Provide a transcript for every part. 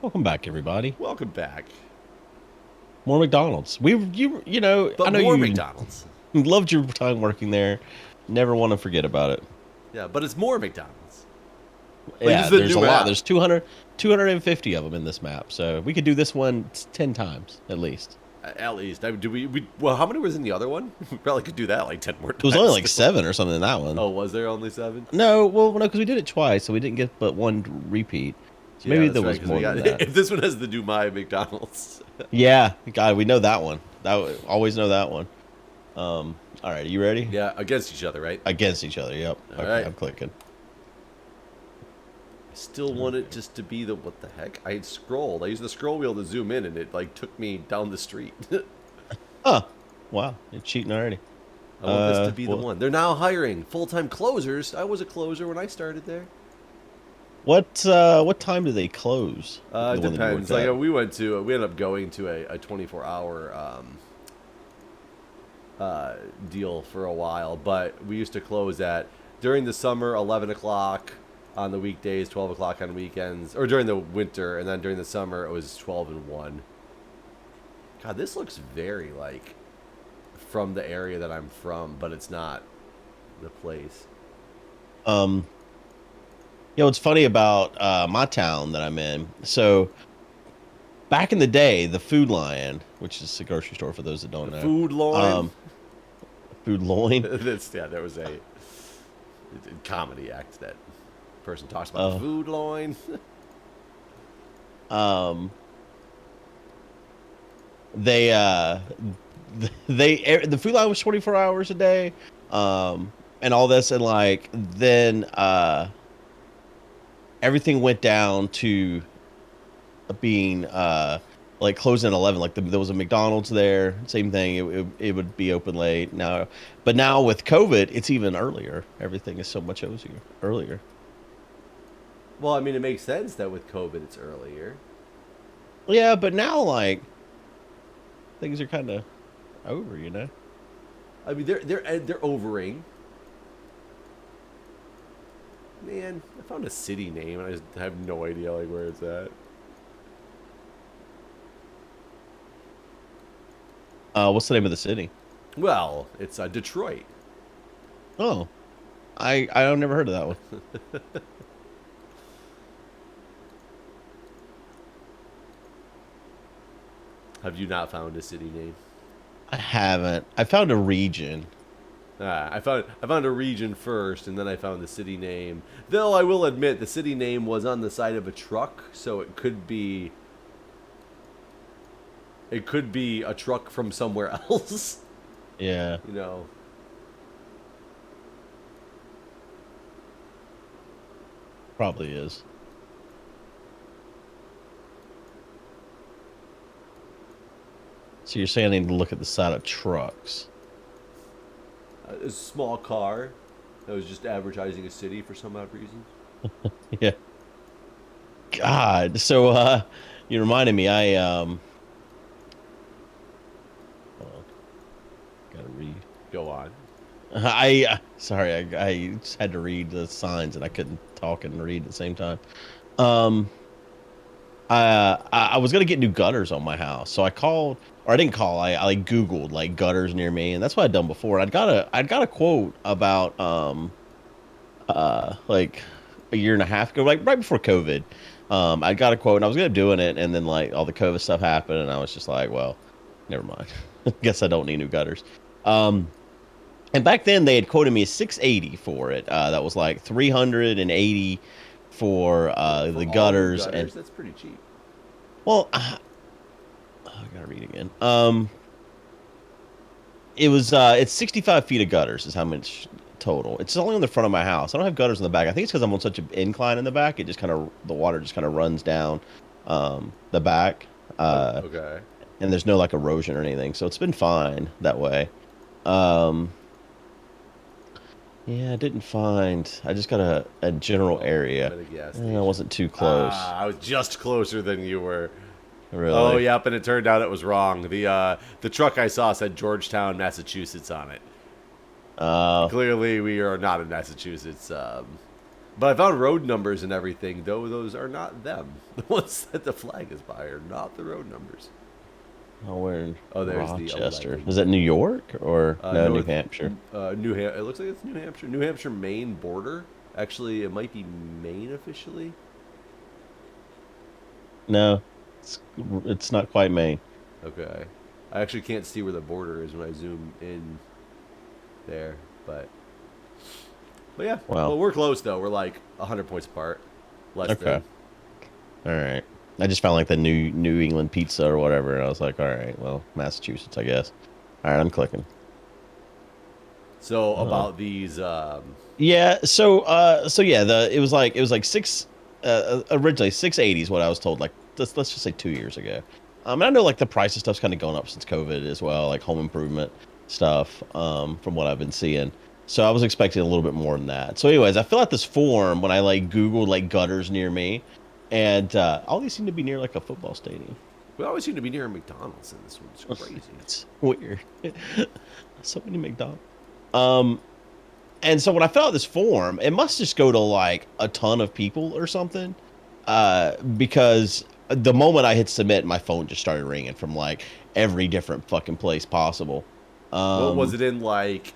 Welcome back, everybody. Welcome back. More McDonald's. I But know more you McDonald's. loved your time working there. Never want to forget about it. Yeah, but it's more McDonald's. Like, this Yeah, is a there's new a lot. map. There's 250 of them in this map. So we could do this one 10 times at least. At least. Well, how many was in the other one? We probably could do that like 10 more It was only times like still. 7 or something in that one. Oh, was there only 7? No, well, no, because we did it twice, so we didn't get but one repeat. So Yeah, maybe there that's right, was because we more than got. that. If this one has the do my McDonald's. Yeah, God, we know that one. Always know that one. All right, are you ready? Yeah, against each other, right? Against each other. Yep. Okay, Alright. I'm clicking. I still want it just to be the. What the heck? I had scrolled. I used the scroll wheel to zoom in, and it, like, took me down the street. Oh, wow, you're cheating already. I want this to be the Well, one. They're now hiring full-time closers. I was a closer when I started there. what time do they close? The It one that you depends. worked Like at? we ended up going to a 24-hour deal for a while, but we used to close at during the summer 11 o'clock on the weekdays, 12 o'clock on weekends, or during the winter, and then during the summer it was 12 and 1. God, this looks very like from the area that I'm from, but it's not the place. Um, what's funny about my town that I'm in? So back in the day, the Food Lion, which is a grocery store for those that don't The know, food line. um, Food Loin. There was a comedy act that person talks about the Oh, food line. um, they the Food Lion was 24 hours a day, and all this, and like then everything went down to being like closing at 11. Like there was a McDonald's there, same thing. It would be open late now, but now with COVID it's even earlier. Everything is so much earlier. Well, I mean, it makes sense that with COVID it's earlier. Yeah, but now like things are kind of over. I mean, they're overing. Man, I found a city name and I just have no idea like where it's at. What's the name of the city? Well, it's Detroit. Oh, I've never heard of that one. Have you not found a city name? I haven't. I found a region. I found a region first, and then I found the city name. Though I will admit, the city name was on the side of a truck, so it could be a truck from somewhere else. Yeah, you know. probably is. So you're saying I need to look at the side of trucks? A small car that was just advertising a city for some odd reason. Yeah. God. So you reminded me. Hold on, gotta read. Go on. Sorry. I just had to read the signs and I couldn't talk and read at the same time. Um. I was gonna get new gutters on my house, so I called, or I didn't call. I like Googled like gutters near me, and that's what I'd done before. I'd got a quote about like a year and a half ago, like right before COVID. I got a quote, and I was gonna doing it, and then like all the COVID stuff happened, and I was just like, well, never mind. Guess I don't need new gutters. Um, and back then they had quoted me 680 for it. That was like 380 for For the all new gutters, and gutters, that's pretty cheap. well, I gotta read again. It's 65 feet of gutters is how much total. It's only on the front of my house. I don't have gutters in the back. I think it's because I'm on such an incline in the back. It just kind of the water just kind of runs down the back, Oh, uh, okay. and there's no like erosion or anything. So it's been fine that way. Um, yeah, I didn't find. I just got a general Oh, I'm area. at a gas I station. wasn't too close, I was just closer than you were. Oh, really. yep, and it turned out it was wrong. The truck I saw said Georgetown, Massachusetts on it. Uh, Clearly, we are not in Massachusetts. But I found road numbers and everything, though those are not them. The ones that the flag is by are not the road numbers. Oh, we're in Oh, there's the Rochester. 11. Is that New York or no, New North, Hampshire? It looks like it's New Hampshire. New Hampshire, Maine border. Actually, it might be Maine officially. No, it's it's not quite Maine. Okay. I actually can't see where the border is when I zoom in there, but yeah. Wow. Well, we're close though. We're like 100 points apart. Less Okay. than. All right. I just found like the New England pizza or whatever, and I was like, all right, well, Massachusetts, I guess. All right, I'm clicking. So Uh, about these yeah. So yeah, it was like six originally 680 is what I was told. Like let's just say 2 years ago. And I know like the price of stuff's kind of gone up since COVID as well, like home improvement stuff. From what I've been seeing. So I was expecting a little bit more than that. So, anyways, I fill out this form when I like Googled like gutters near me, and all these seem to be near like a football stadium. we always seem to be near a McDonald's in this one. It's crazy. It's weird. So many McDonald's. Um, and so when I fill out this form, it must just go to like a ton of people or something. Because the moment I hit submit, my phone just started ringing from like every different fucking place possible. What was Um, it in not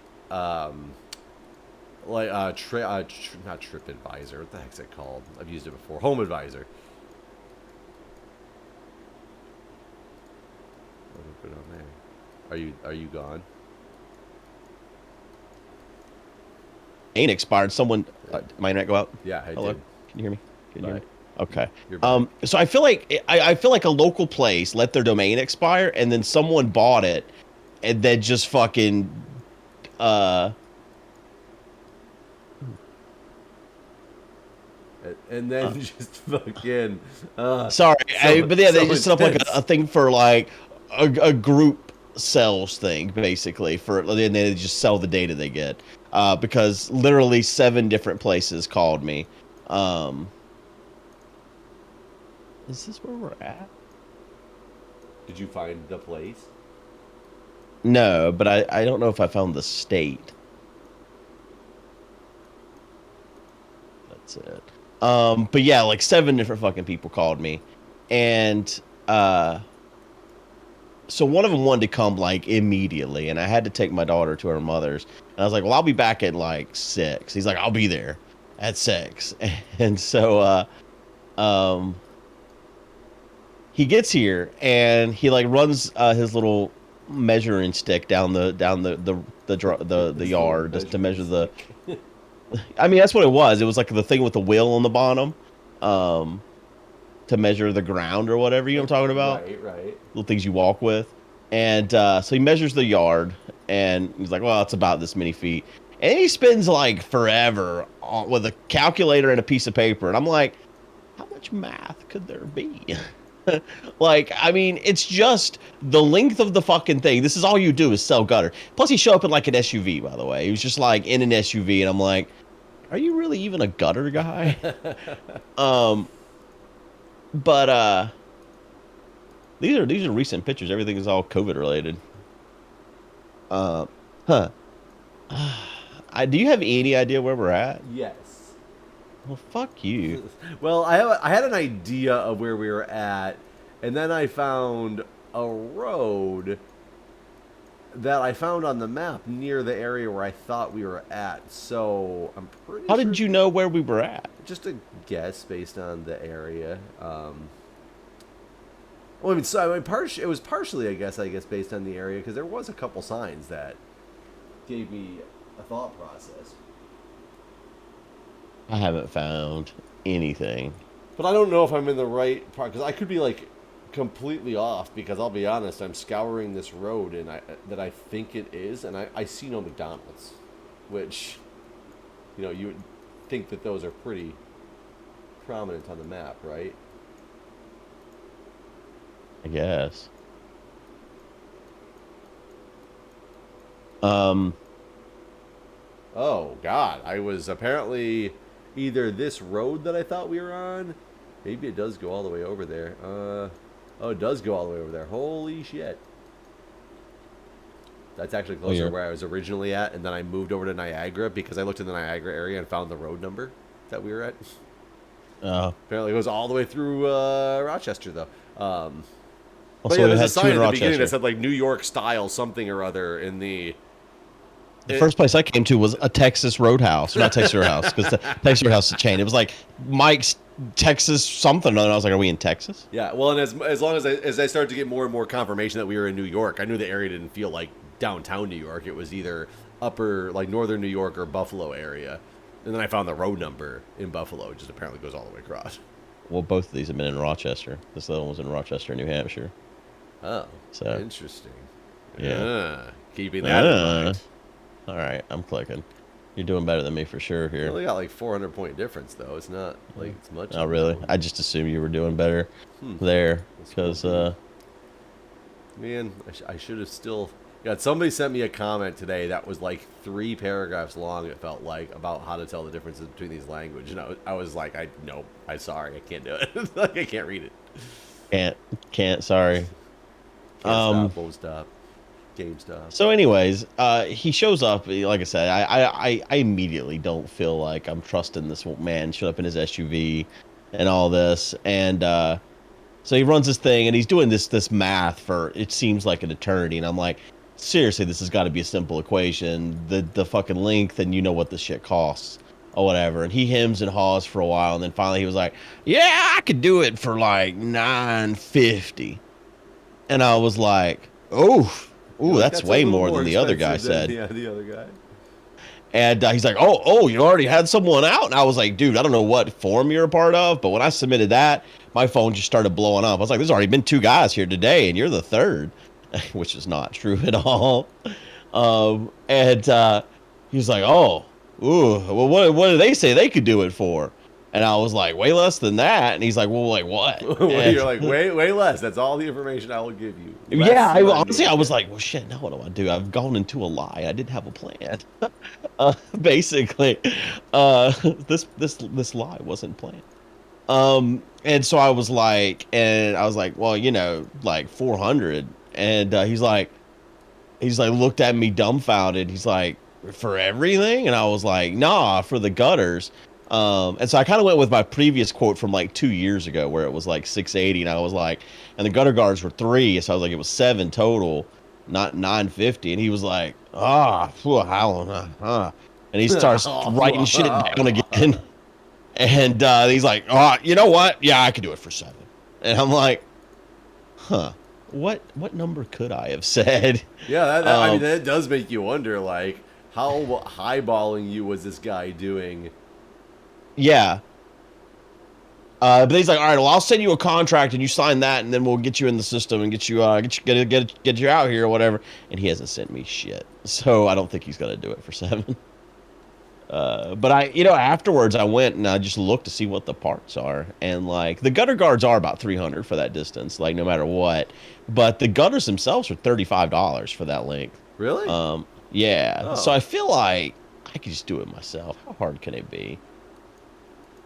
TripAdvisor. What the heck's it called? I've used it before. Home Advisor. What did I put on there? Are you gone? ain't expired. Someone, my internet go out. Yeah, I Hello, did. can you hear me? Can you hear me? But Okay. you're back. So I feel like a local place let their domain expire, and then someone bought it, and then just fucking uh And then just fucking sorry, but yeah, they so just set up like intense. a thing for like a group sales thing basically for, and they just sell the data they get. Because literally 7 different places called me. Um, is this where we're at? Did you find the place? No, but I don't know if I found the state. That's it. But yeah, like 7 different fucking people called me, and so one of them wanted to come like immediately, and I had to take my daughter to her mother's, and I was like, well, I'll be back at like 6. He's like, I'll be there at 6, and so um, he gets here and he like runs his little measuring stick down the His little yard just to measuring measure the. stick. I mean, that's what it was. It was like the thing with the wheel on the bottom, um, to measure the ground or whatever. You know what I'm talking about? Right. Little things you walk with. And so he measures the yard, and he's like, "Well, it's about this many feet." And he spends like forever with a calculator and a piece of paper. And I'm like, "How much math could there be?" Like, I mean, it's just the length of the fucking thing. This is all you do is sell gutter. Plus, he showed up in like an SUV, by the way. He was just like in an SUV, and I'm like, are you really even a gutter guy? Um, but these are recent pictures. Everything is all COVID related. Uh, huh. Do you have any idea where we're at? Yes. Well, fuck you. Well, I had an idea of where we were at, and then I found a road that I found on the map near the area where I thought we were at. So I'm pretty How sure. did you know where we were at? Just a guess based on the area. Well, I mean, so I mean, it was partially, I guess, based on the area because there was a couple signs that gave me a thought process. I haven't found anything. But I don't know if I'm in the right part because I could be like completely off because I'll be honest, I'm scouring this road and I think it is, and I see no McDonald's, which, you know, you would think that those are pretty prominent on the map, right? I guess. Um, Oh God, I was apparently either this road that I thought we were on. Maybe it does go all the way over there. Oh, it does go all the way over there. Holy shit. That's actually closer to where I was originally at, and then I moved over to Niagara because I looked in the Niagara area and found the road number. that we were at. Oh, Apparently, it goes all the way through Rochester, though. But also yeah, we there's a had two sign in at the beginning that Rochester. said like New York style something or other in the. The first place I came to was a Texas Roadhouse, not Texas Roadhouse, because the Texas Roadhouse is a chain. It was like Mike's Texas something, and I was like, "Are we in Texas?" Yeah, well, and as long as I started to get more and more confirmation that we were in New York, I knew the area didn't feel like downtown New York. It was either upper like northern New York or Buffalo area, and then I found the road number in Buffalo, which just apparently goes all the way across. Well, both of these have been in Rochester. This other one was in Rochester, New Hampshire. Oh, So interesting. yeah, Keeping that in mind. all right, I'm clicking. You're doing better than me for sure We here. only got like 400-point difference though. It's not like it's much. Oh, really? I just assumed you were doing better there because Man, I should have still. Yeah, somebody sent me a comment today that was like 3 paragraphs long. It felt like about how to tell the differences between these languages, and I was like, I'm sorry, I can't do it. Like I can't read it. can't. Sorry. Can't stop, won't stop. GameStop. So, anyways, he shows up. Like I said, I immediately don't feel like I'm trusting this man. Showed up in his SUV and all this, and so he runs this thing, and he's doing this math for it seems like an eternity, and I'm like, seriously, this has got to be a simple equation. The fucking length, and you know what the shit costs or whatever. And he hems and haws for a while, and then finally he was like, "Yeah, I could do it for like $950," and I was like, "Oh." Ooh, that's way more than the other guy said. Yeah, the other guy. And he's like, oh, you already had someone out? And I was like, dude, I don't know what forum you're a part of, but when I submitted that, my phone just started blowing up. I was like, there's already been 2 guys here today, and you're the third, which is not true at all. And he was like, oh, ooh, well, what did they say they could do it for? And I was like, way less than that. And he's like, well, like what? You're like, way less. That's all the information I will give you. Yeah, honestly, I was like, well, shit, now what do I do? I've gone into a lie. I didn't have a plan. Basically, this lie wasn't planned. And so I was like, well, like 400. And he's like, looked at me dumbfounded. He's like, for everything? And I was like, nah, for the gutters. And so I kind of went with my previous quote from like 2 years ago where it was like 680, and I was like, and the gutter guards were 3, so I was like, it was 7 total, not 950. And he was like, and he starts writing shit down again. And he's like, you know what? Yeah, I could do it for 7. And I'm like, what number could I have said? Yeah, I mean, that does make you wonder, like, how highballing you was this guy doing? Yeah. But he's like, all right, well, I'll send you a contract and you sign that, and then we'll get you in the system and get you out here or whatever. And he hasn't sent me shit, so I don't think he's gonna do it for 7. But afterwards I went and I just looked to see what the parts are, and like the gutter guards are about 300 for that distance, like no matter what. But the gutters themselves are $35 for that length. Really? Yeah. Oh. So I feel like I could just do it myself. How hard can it be?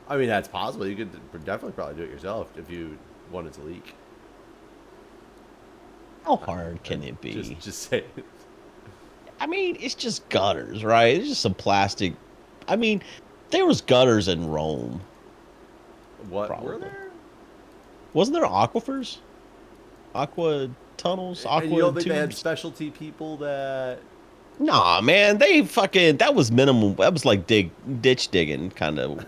I mean, that's possible. You could definitely probably do it yourself if you wanted to leak. How hard can it be? Just say it. I mean, it's just gutters, right? It's just some plastic. I mean, there was gutters in Rome. What Probably. were there? Wasn't there aquifers? Aqua tunnels? Aqua and you don't think tubes? they had specialty people that... Nah, man, that was minimum. That was like ditch digging kind of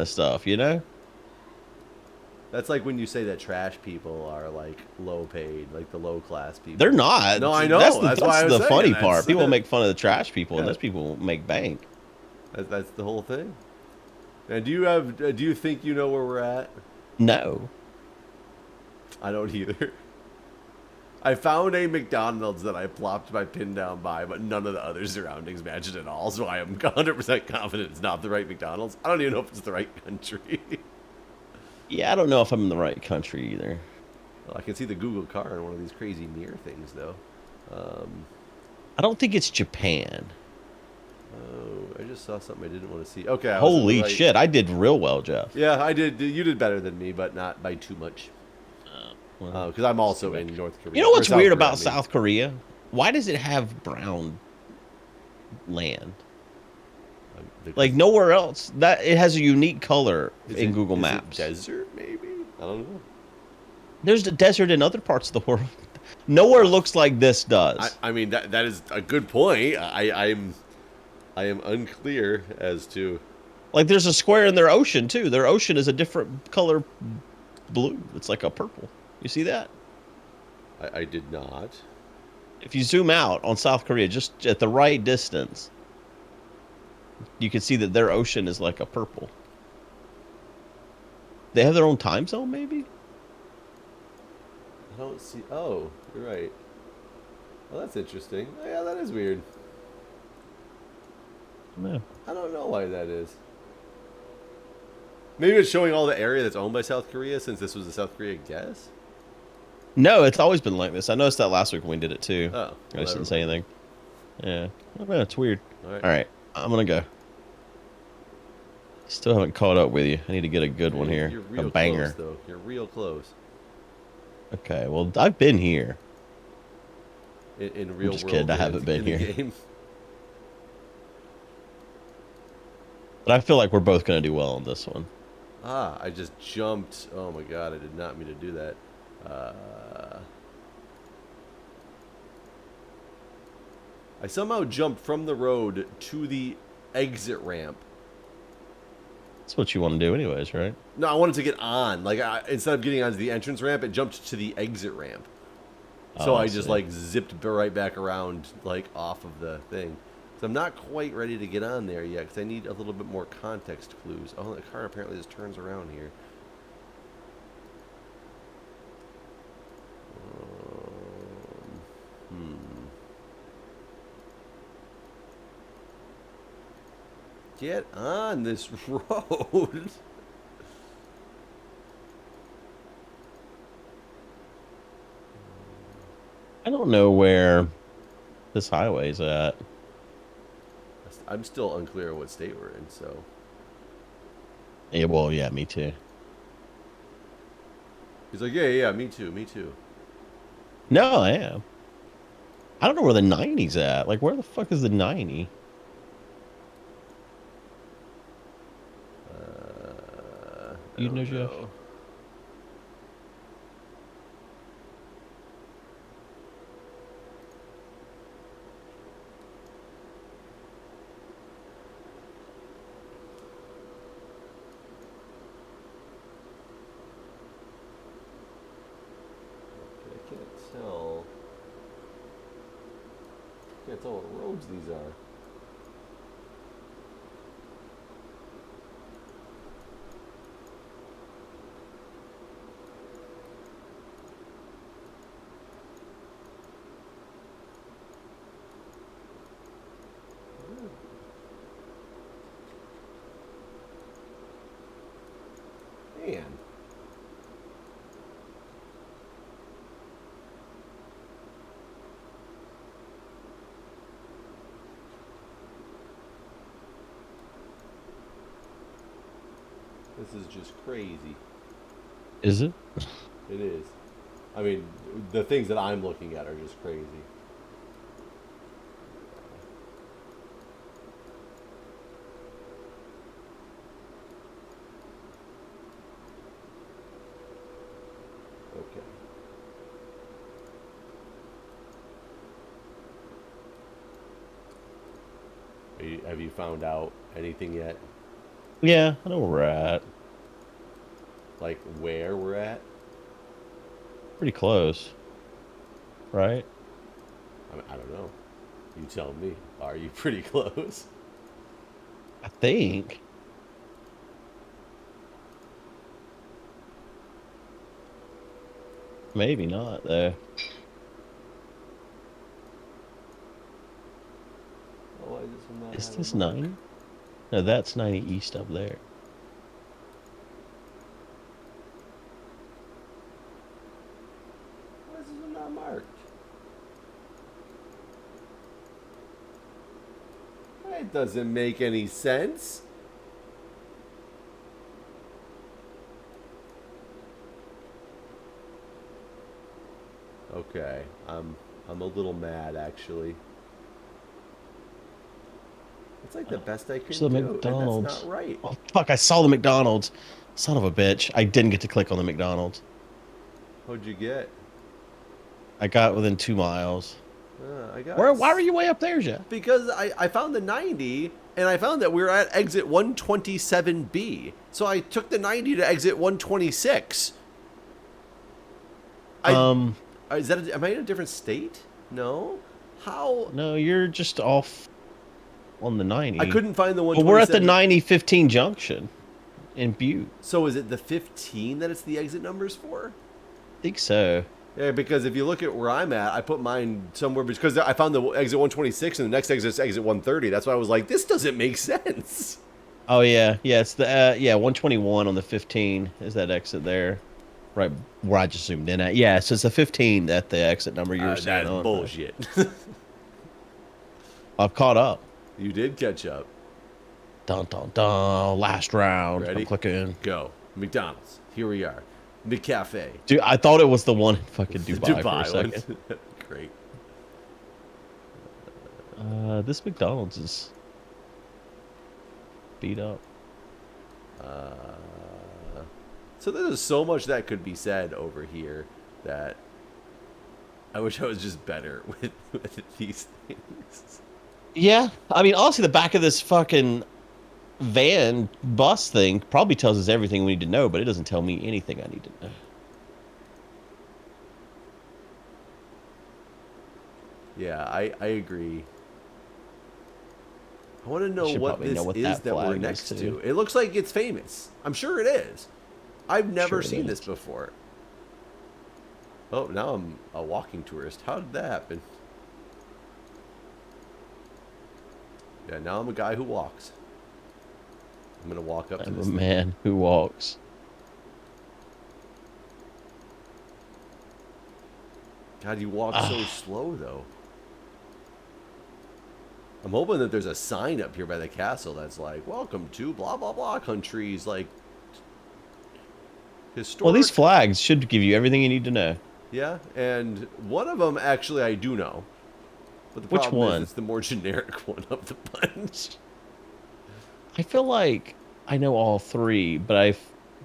stuff, you know? That's like when you say that trash people are like low paid, like the low class people. They're not. No, I know. That's why I was the saying. funny part. People make fun of the trash people, and Yeah. those people make bank. That's the whole thing. And do you think you know where we're at? No. I don't either. I found a McDonald's that I plopped my pin down by, but none of the other surroundings match it at all, so I am 100% confident it's not the right McDonald's. I don't even know if it's the right country. Yeah, I don't know if I'm in the right country either. Well, I can see the Google car in one of these crazy mirror things, though. I don't think it's Japan. Oh, I just saw something I didn't want to see. Okay. Holy shit, I did real well, Jeff. Yeah, I did. You did better than me, but not by too much. Because I'm also in North Korea. You know what's weird about Korea, South Korea? Why does it have brown land? Like nowhere else. That it has a unique color in Google Is it Maps. desert? Maybe I don't know. There's a desert in other parts of the world. Nowhere looks like this does. I mean that is a good point. I am unclear as to. Like there's a square in their ocean too. Their ocean is a different color blue. It's like a purple. You see that? I did not. If you zoom out on South Korea, just at the right distance, you can see that their ocean is like a purple. They have their own time zone, maybe? I don't see. Oh, you're right. Well, that's interesting. Oh, yeah, that is weird. No. I don't know why that is. Maybe it's showing all the area that's owned by South Korea since this was a South Korea guess? No, it's always been like this. I noticed that last week when we did it too. Oh. Well, I just didn't say anything. Yeah. Oh, man, it's weird. All right. All right. I'm going to go. Still haven't caught up with you. I need to get a good one here. You're real A banger. close, though. You're real close. Okay. Well, I've been here. In real just world. kidding, I haven't been in the here. game. But I feel like we're both going to do well on this one. Ah, I just jumped. Oh my god, I did not mean to do that. I somehow jumped from the road to the exit ramp. That's what you want to do anyways, right? No, I wanted to get on. Like, instead of getting onto the entrance ramp, it jumped to the exit ramp. So Oh, I I just, see. like, zipped right back around, like, off of the thing. So I'm not quite ready to get on there yet, because I need a little bit more context clues. Oh, the car apparently just turns around here. Get on this road. I don't know where this highway's at. I'm still unclear of what state we're in, so. Yeah, well, yeah, me too. He's like, yeah, me too, me too. No, I am. I don't know where the 90's at. Like, where the fuck is the 90? You know, Jeff? I can't tell. Can't tell what roads these are. Man. This is just crazy. Is it? It is. I mean, the things that I'm looking at are just crazy. Okay. Have you found out anything yet? Yeah, I know where we're at. Like where we're at? Pretty close. Right? I don't know. You tell me. Are you pretty close? I think. Maybe not, though. Oh, I just not Is have this a mark. 90? No, that's 90 east up there. Why is this one not marked? It doesn't make any sense. Okay, I'm a little mad actually. That's like the best I There's can the do, and that's McDonald's. not right. Oh, fuck, I saw the McDonald's. Son of a bitch. I didn't get to click on the McDonald's. What'd you get? I got within 2 miles. I got Why were you way up there, Jeff? because I found the 90 and I found that we were at exit 127B. So I took the 90 to exit 126. Am I in a different state? No. How? No, you're just off on the 90. I couldn't find the Well, we're at the 127. 90-15 junction in Butte. So is it the 15 that it's the exit numbers for? I think so. Yeah, because if you look at where I'm at, I put mine somewhere because I found the exit 126 and the next exit is exit 130. That's why I was like, this doesn't make sense. Oh yeah, yeah. It's the 121 on the 15 is that exit there, right where I just zoomed in at. Yeah, so it's the 15 that the exit number you were saying. That's bullshit. I've caught up. You did catch up. Dun dun dun. Last round. Ready? I'm clicking. Go. McDonald's. Here we are. McCafe. Dude, I thought it was the one in fucking Dubai, for a one. second. Great. This McDonald's is beat up. So there's so much that could be said over here that I wish I was just better with these things. Yeah, I mean, honestly, the back of this fucking van bus thing probably tells us everything we need to know, but it doesn't tell me anything I need to know. Yeah, I agree. I want to know Should what probably this know what is that that we're flag is, next too. to. It looks like it's famous. I'm sure it is. I've never Sure it seen is. this before. Oh, now I'm a walking tourist. How did that happen? Yeah, now I'm a guy who walks. I'm going to walk up to I'm this a thing. man who walks. God, you walk so slow, though. I'm hoping that there's a sign up here by the castle that's like, welcome to blah, blah, blah countries, like, historic. Well, these flags should give you everything you need to know. Yeah, and one of them, actually, I do know. But the Which problem one? is it's the more generic one of the bunch. I feel like I know all three, but I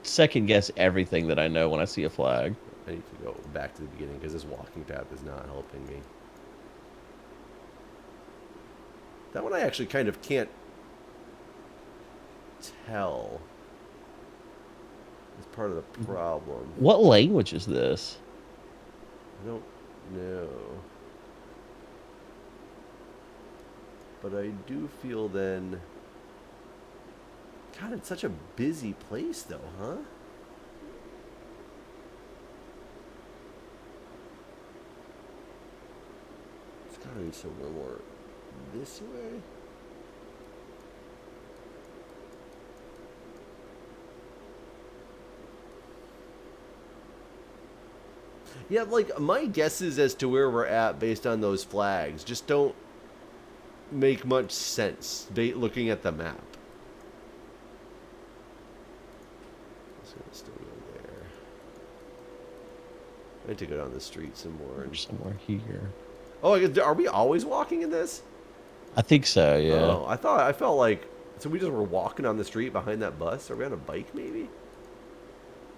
second guess everything that I know when I see a flag. I need to go back to the beginning because this walking path is not helping me. That one I actually kind of can't tell. It's part of the problem. What language is this? I don't know. But I do feel then... God, it's such a busy place though, huh? It's gotta be somewhere more this way. Yeah, like, my guesses as to where we're at based on those flags just don't make much sense looking at the map. It's gonna still go there. I need to go down the street some more. Or somewhere here. Oh, are we always walking in this? I think so, yeah. Oh, I felt like, so we just were walking on the street behind that bus? Are we on a bike, maybe?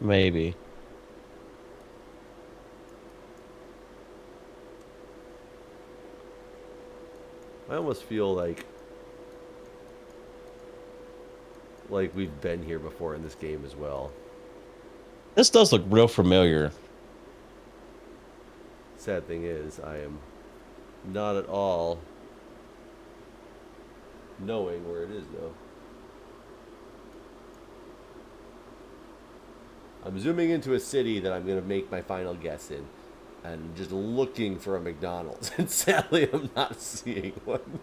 Maybe. I almost feel like we've been here before in this game as well. This does look real familiar. Sad thing is, I am not at all knowing where it is, though. I'm zooming into a city that I'm going to make my final guess in. And just looking for a McDonald's. And sadly, I'm not seeing one.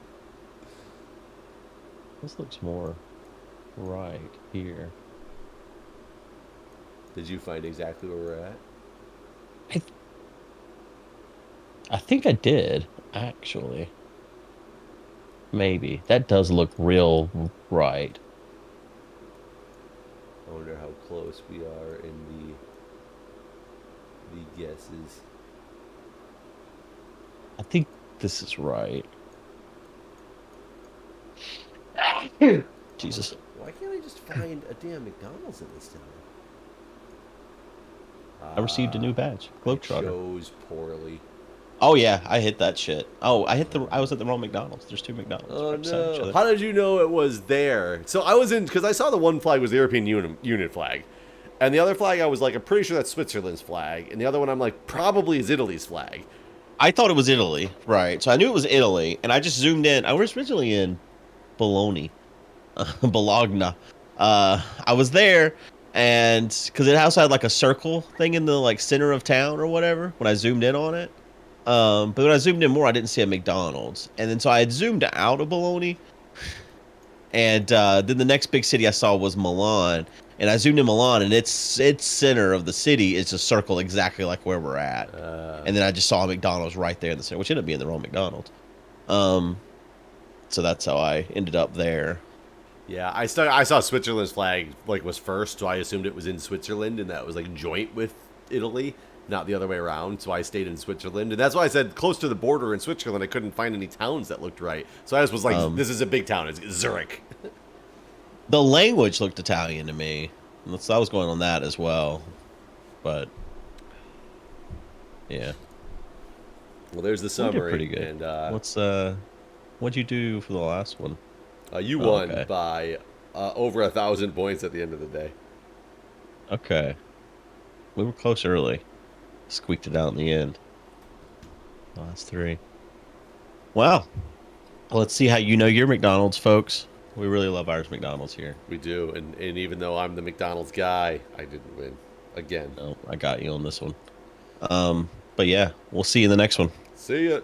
This looks more right here. Did you find exactly where we're at? I think I did, actually. Maybe. That does look real right. I wonder how close we are in the guesses. I think this is right. Jesus. Why can't I just find a damn McDonald's in this town? I received a new badge. I Globetrotter. chose poorly. Oh yeah, I hit that shit. Oh, I was at the wrong McDonald's. There's two McDonald's Oh right beside each no! other. How did you know it was there? So I was in because I saw the one flag was the European Union flag, and the other flag I was like, I'm pretty sure that's Switzerland's flag, and the other one I'm like, probably is Italy's flag. I thought it was Italy, right? So I knew it was Italy, and I just zoomed in. I was originally in Bologna, Bologna. I was there, and because it also had like a circle thing in the like center of town or whatever. When I zoomed in on it, but when I zoomed in more, I didn't see a McDonald's, and then so I had zoomed out of Bologna, and then the next big city I saw was Milan, and I zoomed in Milan, and its center of the city is just circled exactly like where we're at, and then I just saw a McDonald's right there in the center, which ended up being the wrong McDonald's. So that's how I ended up there. Yeah, I saw Switzerland's flag like was first, so I assumed it was in Switzerland and that was like joint with Italy, not the other way around. So I stayed in Switzerland, and that's why I said close to the border in Switzerland. I couldn't find any towns that looked right, so I just was like, "This is a big town. It's Zurich." The language looked Italian to me, so I was going on that as well. But yeah, Well, there's the summary. pretty good. And what'd you do for the last one? You won by over 1,000 points at the end of the day. Okay, we were close early. Squeaked it out in the end. Last three. Wow. Well, let's see how you know your McDonald's, folks. We really love ours McDonald's here. We do, and even though I'm the McDonald's guy, I didn't win again. No, I got you on this one. But yeah, we'll see you in the next one. See ya.